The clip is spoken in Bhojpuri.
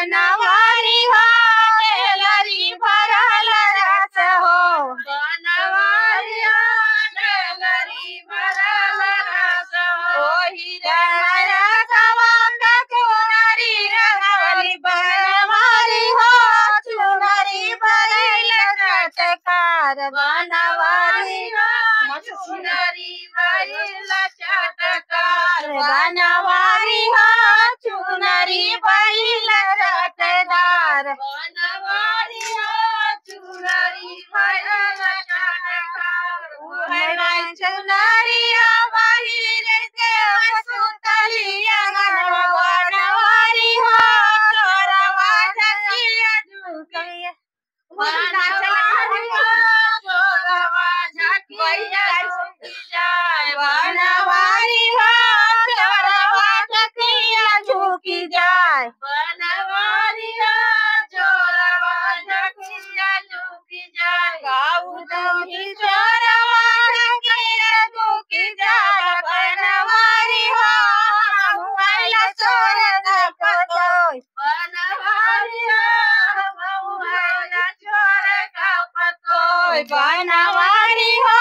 बनवारी हो डेलरी भरल रस हो बनवारी हो डेलरी भरल रस हो हिरण रसवा चुनरी रंगवली बनवारी हो चुनरी भरल चटकार बनवारी हो चुनरी भरल चटकार बनवारी हो चुनरी भरल रटदार बनवारी हो चुनरी भरल चटकार चुनरिया बाहिर देव सुतलिया बनवारी हो चोरवा झकिया झुकिया बनवारी हो चोरवा झकिया झुकी जाए बनवारी हो चोरवा झकिया झुकी जाए बनवारी हो चोरवा झकिया झुकी जाए गाऊ तुही चोरवा झकिया झुकी जाए बनवारी हो मुआला चोर गपतोय बनवारी हो मुआला चोर गपतोय बनवारी हो